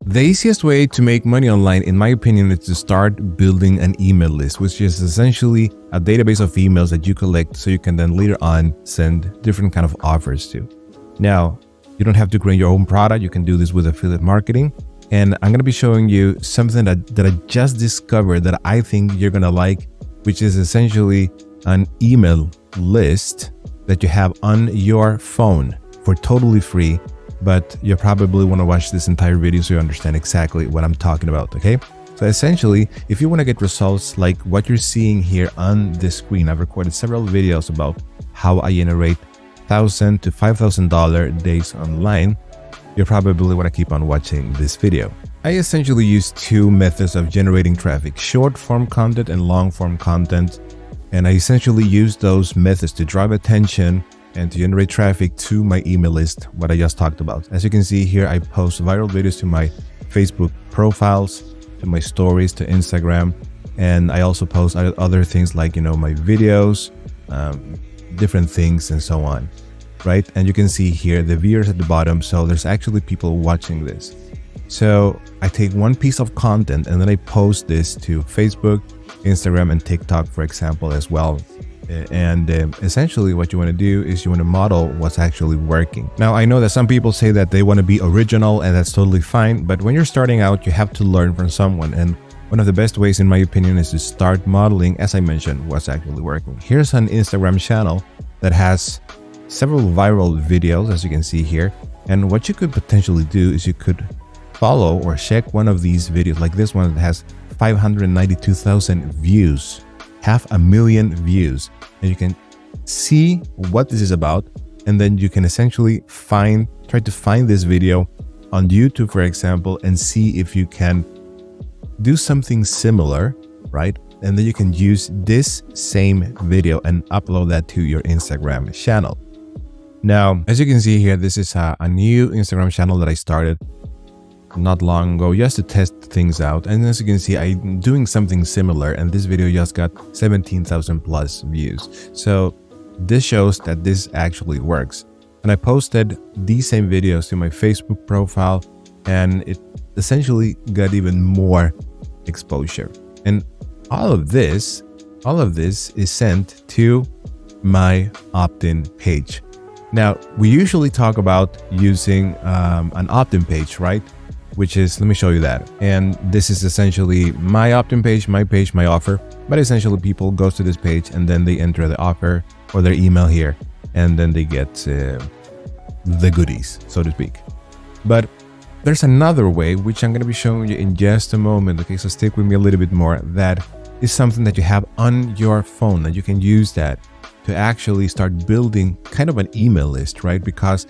The easiest way to make money online, in my opinion, is to start building an email list, which is essentially a database of emails that you collect so you can then later on send different kind of offers to. Now, you don't have to create your own product. You can do this with affiliate marketing. And I'm going to be showing you something that I just discovered that I think you're going to like, which is essentially an email list that you have on your phone for totally free. But you probably want to watch this entire video so you understand exactly what I'm talking about, okay? So essentially, if you want to get results like what you're seeing here on the screen, I've recorded several videos about how I generate $1,000 to $5,000 days online. You probably want to keep on watching this video. I essentially use two methods of generating traffic: short form content and long form content. And I essentially use those methods to drive attention and to generate traffic to my email list, what I just talked about. As you can see here, I post viral videos to my Facebook profiles, to my stories, to Instagram, and I also post other things like, my videos, different things and so on, right? And you can see here the viewers at the bottom, so there's actually people watching this. So I take one piece of content and then I post this to Facebook, Instagram, and TikTok, for example, as well. And essentially what you want to do is you want to model what's actually working. Now, I know that some people say that they want to be original, and that's totally fine. But when you're starting out, you have to learn from someone. And one of the best ways, in my opinion, is to start modeling, as I mentioned, what's actually working. Here's an Instagram channel that has several viral videos, as you can see here. And what you could potentially do is you could follow or check one of these videos, like this one that has 592,000 views. 500,000 views, and you can see what this is about, and then you can essentially try to find this video on YouTube, for example, and see if you can do something similar, right? And then you can use this same video and upload that to your Instagram channel. Now, as you can see here, this is a new Instagram channel that I started not long ago just to test things out. And as you can see, I'm doing something similar, and this video just got 17,000 plus views. So this shows that this actually works. And I posted these same videos to my Facebook profile, and it essentially got even more exposure. And all of this is sent to my opt-in page. Now, we usually talk about using an opt-in page, right? Which is, let me show you that. And this is essentially my opt-in page, my offer. But essentially people go to this page and then they enter the offer or their email here, and then they get the goodies, so to speak. But there's another way, which I'm going to be showing you in just a moment. Okay, so stick with me a little bit more. That is something that you have on your phone, and you can use that to actually start building kind of an email list, right? Because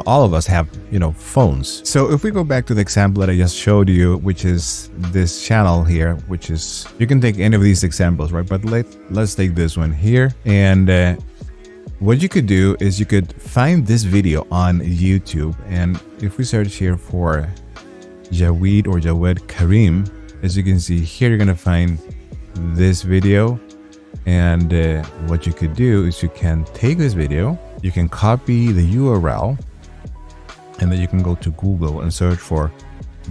all of us have, phones. So if we go back to the example that I just showed you, which is this channel here, which is, you can take any of these examples, right? But let's take this one here. And what you could do is you could find this video on YouTube. And if we search here for Jawed or Jawed Karim, as you can see here, you're going to find this video. And what you could do is you can take this video, you can copy the URL, and then you can go to Google and search for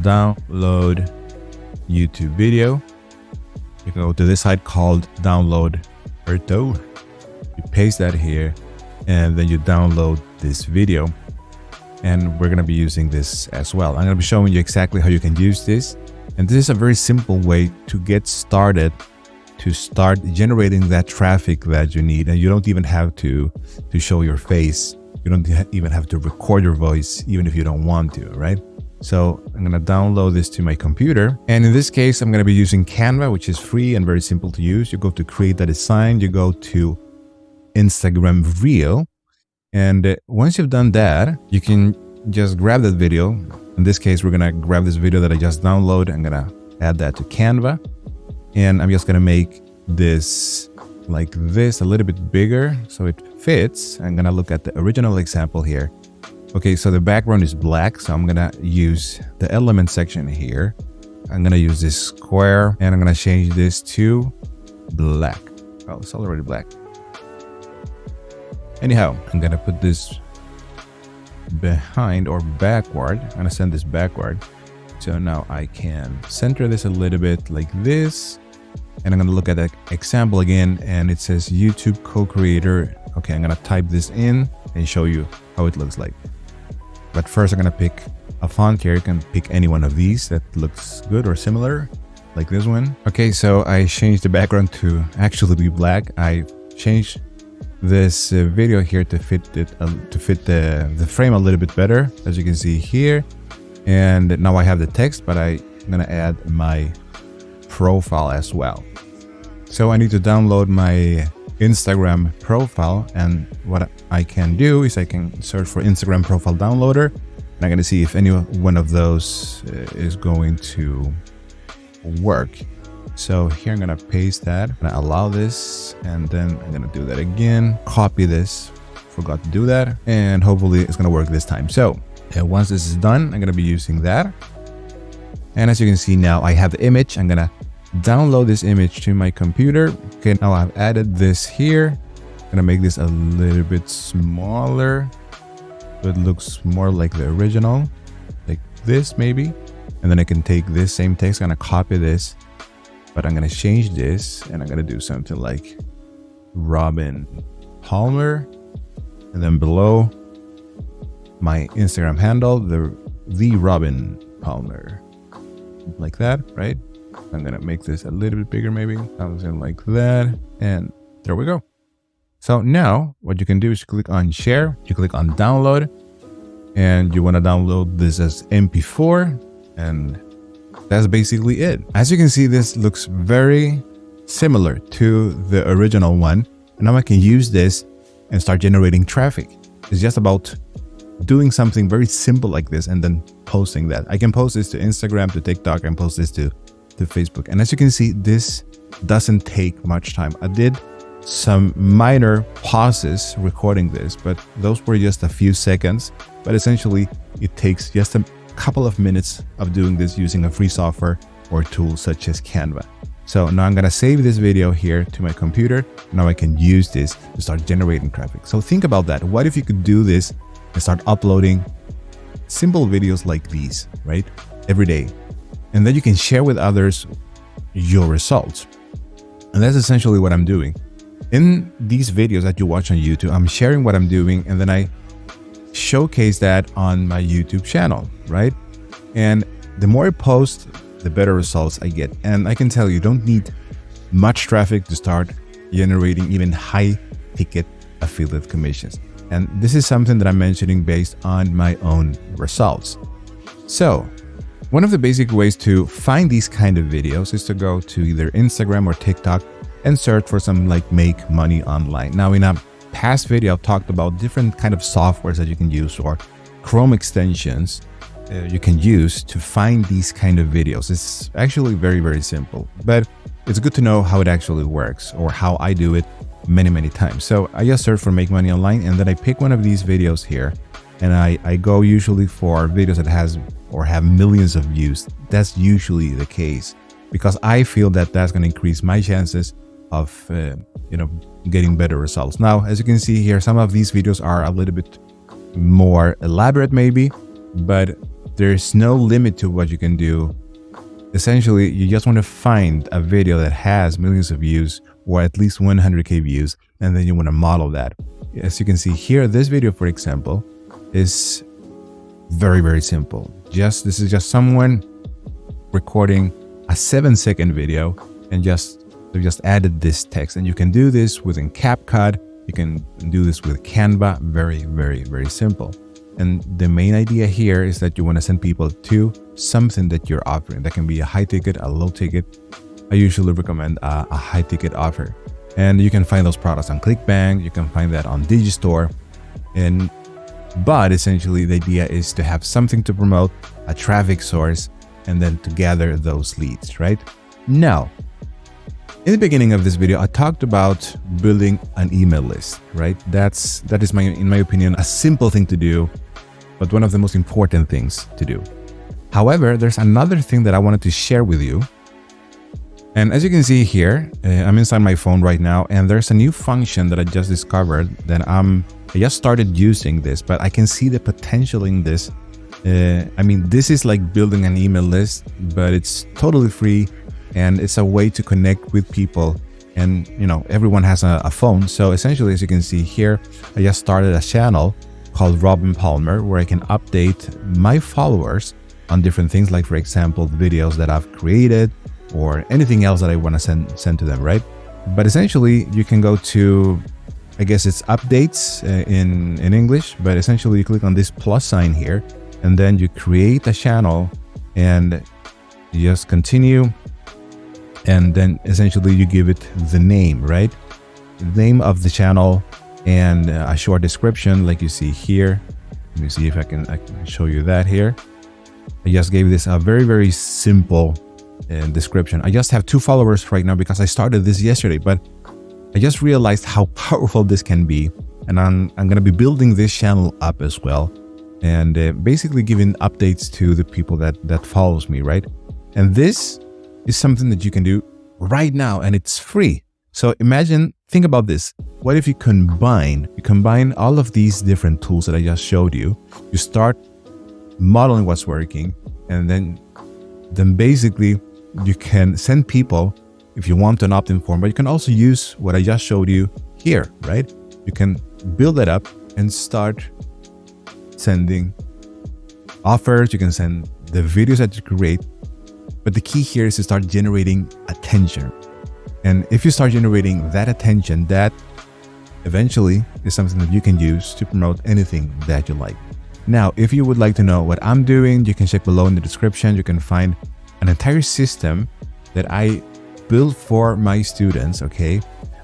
download YouTube video. You can go to this site called Download Erto. You paste that here, and then you download this video. And we're going to be using this as well. I'm going to be showing you exactly how you can use this. And this is a very simple way to get started, to start generating that traffic that you need. And you don't even have to show your face. You don't even have to record your voice, even if you don't want to, right? So I'm going to download this to my computer. And in this case, I'm going to be using Canva, which is free and very simple to use. You go to create that design, you go to Instagram Reel. And once you've done that, you can just grab that video. In this case, we're going to grab this video that I just downloaded. I'm going to add that to Canva. And I'm just going to make this like this a little bit bigger so it fits. I'm going to look at the original example here. Okay, so the background is black. So I'm going to use the element section here. I'm going to use this square and I'm going to change this to black. Oh, it's already black. Anyhow, I'm going to put this behind or backward. I'm gonna send this backward. So now I can center this a little bit like this. And I'm gonna look at that example again, and it says YouTube co-creator. Okay, I'm gonna type this in and show you how it looks like. But first I'm gonna pick a font here. You can pick any one of these that looks good or similar, like this one. Okay, so I changed the background to actually be black. I changed this video here to fit it to fit the frame a little bit better, as you can see here. And now I have the text, but I'm gonna add my profile as well. So I need to download my Instagram profile, and what I can do is I can search for Instagram profile downloader, and I'm going to see if any one of those is going to work. So here I'm going to paste that, I'm going to allow this, and then I'm going to do that again, copy this, forgot to do that, and hopefully it's going to work this time. So once this is done, I'm going to be using that. And as you can see now, I have the image. I'm going to download this image to my computer. Okay, now I've added this here. I'm gonna make this a little bit smaller so it looks more like the original, like this maybe. And then I can take this same text, I'm gonna copy this, but I'm gonna change this, and I'm gonna do something like Robin Palmer, and then below my Instagram handle, the Robin Palmer, like that, right? I'm gonna make this a little bit bigger, maybe something like that, and there we go. So now what you can do is you click on share, you click on download, and you want to download this as MP4, and that's basically it. As you can see, this looks very similar to the original one, and now I can use this and start generating traffic. It's just about doing something very simple like this and then posting that. I can post this to Instagram, to TikTok, and post this to Facebook. And as you can see, this doesn't take much time. I did some minor pauses recording this, but those were just a few seconds. But essentially, it takes just a couple of minutes of doing this using a free software or tool such as Canva. So now I'm gonna save this video here to my computer. Now I can use this to start generating traffic. So think about that. What if you could do this and start uploading simple videos like these, right? Every day. And then you can share with others your results. And that's essentially what I'm doing. In these videos that you watch on YouTube, I'm sharing what I'm doing, and then I showcase that on my YouTube channel, right? And the more I post, the better results I get. And I can tell you don't need much traffic to start generating even high ticket affiliate commissions. And this is something that I'm mentioning based on my own results. So one of the basic ways to find these kind of videos is to go to either Instagram or TikTok and search for some like make money online. Now in a past video, I've talked about different kind of softwares that you can use, or Chrome extensions you can use to find these kind of videos. It's actually very, very simple, but it's good to know how it actually works, or how I do it many times. So I just search for make money online, and then I pick one of these videos here, and I go usually for videos that has or have millions of views. That's usually the case because I feel that that's going to increase my chances of getting better results. Now, as you can see here, some of these videos are a little bit more elaborate maybe, but there's no limit to what you can do. Essentially, you just want to find a video that has millions of views or at least 100k views, and then you want to model that. As you can see here, this video, for example, is very simple. This is just someone recording a 7-second video, and they just added this text. And you can do this within CapCut. You can do this with Canva. Very simple. And the main idea here is that you want to send people to something that you're offering. That can be a high ticket, a low ticket. I usually recommend a high ticket offer. And you can find those products on ClickBank. You can find that on Digistore. But essentially the idea is to have something to promote, a traffic source, and then to gather those leads, right? Now, in the beginning of this video, I talked about building an email list, right? That is in my opinion, a simple thing to do, but one of the most important things to do. However, there's another thing that I wanted to share with you. And as you can see here, I'm inside my phone right now, and there's a new function that I just discovered that I'm I just started using this, but I can see the potential in this. I mean, this is like building an email list, but it's totally free, and it's a way to connect with people. And you know, everyone has a phone. So essentially, as you can see here, I just started a channel called Robin Palmer, where I can update my followers on different things, like for example, the videos that I've created or anything else that I want to send to them, right? But essentially, you can go to, I guess it's updates in English, but essentially you click on this plus sign here, and then you create a channel and you just continue. And then essentially you give it the name, right? The name of the channel and a short description like you see here. Let me see if I can show you that here. I just gave this a very, very simple description. I just have 2 followers right now because I started this yesterday, but I just realized how powerful this can be. And I'm going to be building this channel up as well. And basically giving updates to the people that follows me, right? And this is something that you can do right now, and it's free. So think about this. What if you combine all of these different tools that I just showed you? You start modeling what's working, and then basically you can send people, if you want, an opt-in form, but you can also use what I just showed you here, right? You can build it up and start sending offers. You can send the videos that you create. But the key here is to start generating attention. And if you start generating that attention, that eventually is something that you can use to promote anything that you like. Now, if you would like to know what I'm doing, you can check below in the description. You can find an entire system that I built for my students, okay?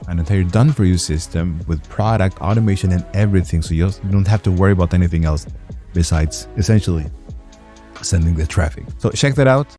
An entire done-for-you system with product, automation, and everything. So you don't have to worry about anything else besides essentially sending the traffic. So check that out.